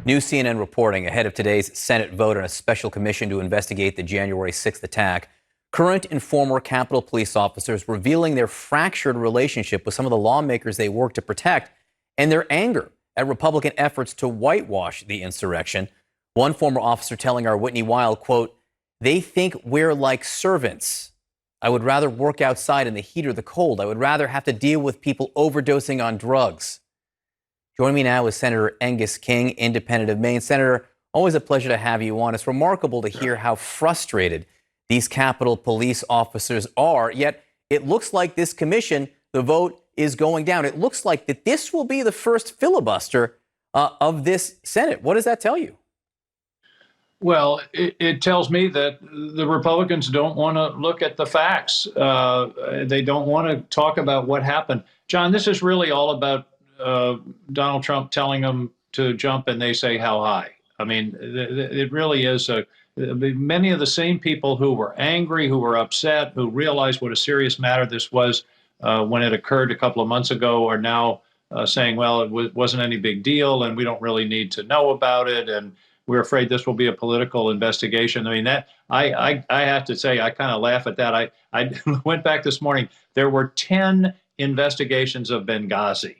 New CNN reporting ahead of today's Senate vote on a special commission to investigate the January 6th attack. Current and former Capitol Police officers revealing their fractured relationship with some of the lawmakers they work to protect and their anger at Republican efforts to whitewash the insurrection. One former officer telling our Whitney Wild, quote, "They think we're like servants. I would rather work outside in the heat or the cold. I would rather have to deal with people overdosing on drugs." Joining me now is Senator Angus King, independent of Maine. Senator, always a pleasure to have you on. It's remarkable to hear how frustrated these Capitol Police officers are, yet it looks like this commission, the vote is going down. It looks like that this will be the first filibuster of this Senate. What does that tell you? Well, it tells me that the Republicans don't want to look at the facts. They don't want to talk about what happened. John, this is really all about Donald Trump telling them to jump and they say how high. I mean, it really is many of the same people who were angry, who were upset, who realized what a serious matter this was when it occurred a couple of months ago are now saying, well, it wasn't any big deal and we don't really need to know about it. And we're afraid this will be a political investigation. I mean, that I have to say, I kind of laugh at that. I went back this morning. There were 10 investigations of Benghazi.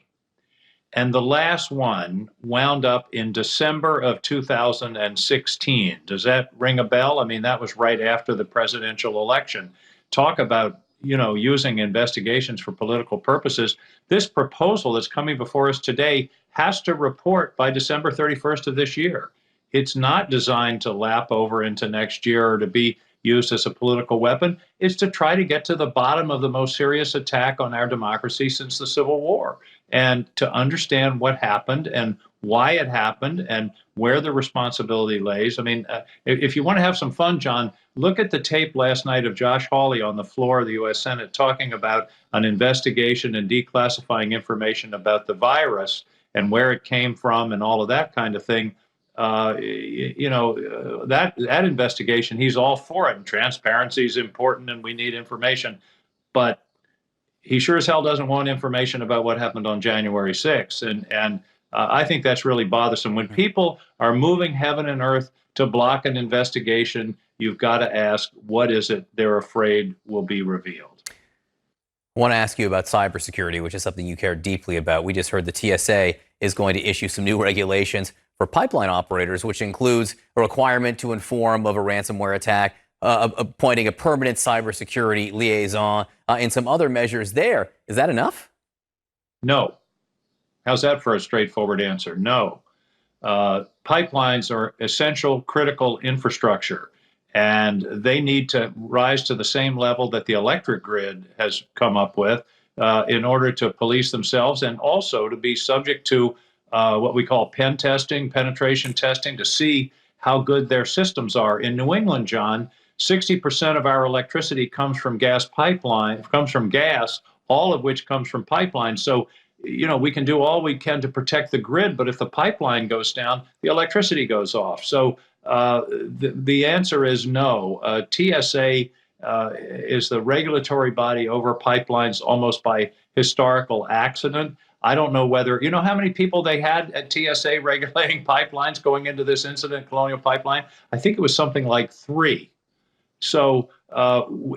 And the last one wound up in December of 2016. Does that ring a bell? I mean, that was right after the presidential election. Talk about, using investigations for political purposes. This proposal that's coming before us today has to report by December 31st of this year. It's not designed to lap over into next year or to be used as a political weapon. It's to try to get to the bottom of the most serious attack on our democracy since the Civil War and to understand what happened and why it happened and where the responsibility lays. I mean, if you want to have some fun, John, look at the tape last night of Josh Hawley on the floor of the U.S. Senate talking about an investigation and declassifying information about the virus and where it came from and all of that kind of thing. That investigation, he's all for it. And transparency is important and we need information. But he sure as hell doesn't want information about what happened on January 6th. And I think that's really bothersome. When people are moving heaven and earth to block an investigation, you've got to ask, what is it they're afraid will be revealed? I want to ask you about cybersecurity, which is something you care deeply about. We just heard the TSA is going to issue some new regulations for pipeline operators, which includes a requirement to inform of a ransomware attack, appointing a permanent cybersecurity liaison, and some other measures there. Is that enough? No. How's that for a straightforward answer? No. Pipelines are essential, critical infrastructure, and they need to rise to the same level that the electric grid has come up with in order to police themselves and also to be subject to what we call pen testing, penetration testing, to see how good their systems are. In New England, John, 60% of our electricity comes from gas, all of which comes from pipelines. So, we can do all we can to protect the grid, but if the pipeline goes down, the electricity goes off. So the answer is no. TSA is the regulatory body over pipelines almost by historical accident. I don't know whether, how many people they had at TSA regulating pipelines going into this incident, Colonial Pipeline? I think it was something like 3. So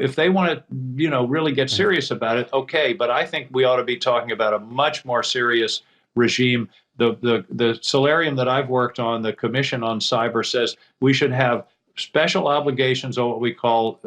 if they want to, really get serious about it, okay. But I think we ought to be talking about a much more serious regime. The solarium that I've worked on, the Commission on Cyber, says we should have special obligations on what we call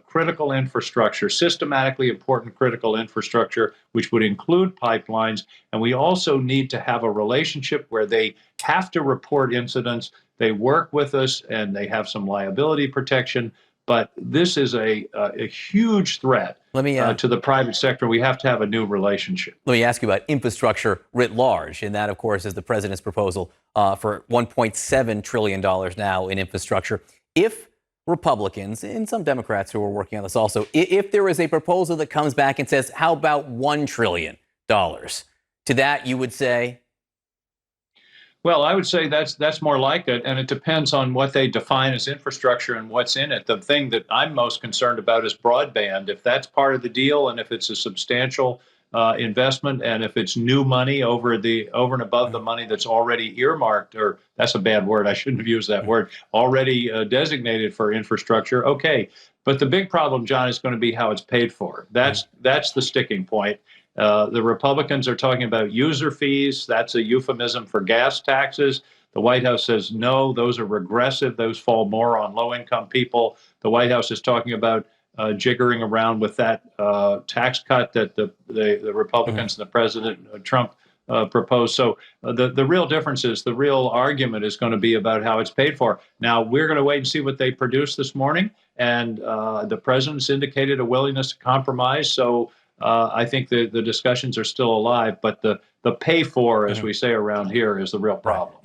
critical infrastructure, systematically important critical infrastructure, which would include pipelines. And we also need to have a relationship where they have to report incidents, they work with us, and they have some liability protection. But this is a huge threat to the private sector. We have to have a new relationship. Let me ask you about infrastructure writ large. And that, of course, is the president's proposal for $1.7 trillion now in infrastructure. If Republicans and some Democrats who are working on this also, if there is a proposal that comes back and says, how about $1 trillion? To that, you would say? Well, I would say that's more like it, and it depends on what they define as infrastructure and what's in it. The thing that I'm most concerned about is broadband. If that's part of the deal, and if it's a substantial investment, and if it's new money over and above the money that's already earmarked, or that's a bad word, I shouldn't have used that word, already designated for infrastructure, okay. But the big problem, John, is going to be how it's paid for. That's the sticking point. The Republicans are talking about user fees. That's a euphemism for gas taxes. The White House says, no, those are regressive. Those fall more on low-income people. The White House is talking about jiggering around with that tax cut that the Republicans and the President Trump proposed. So the real difference is, the real argument is going to be about how it's paid for. Now, we're going to wait and see what they produce this morning. And the president's indicated a willingness to compromise. So I think the discussions are still alive. But the pay for, as we say around here, is the real problem.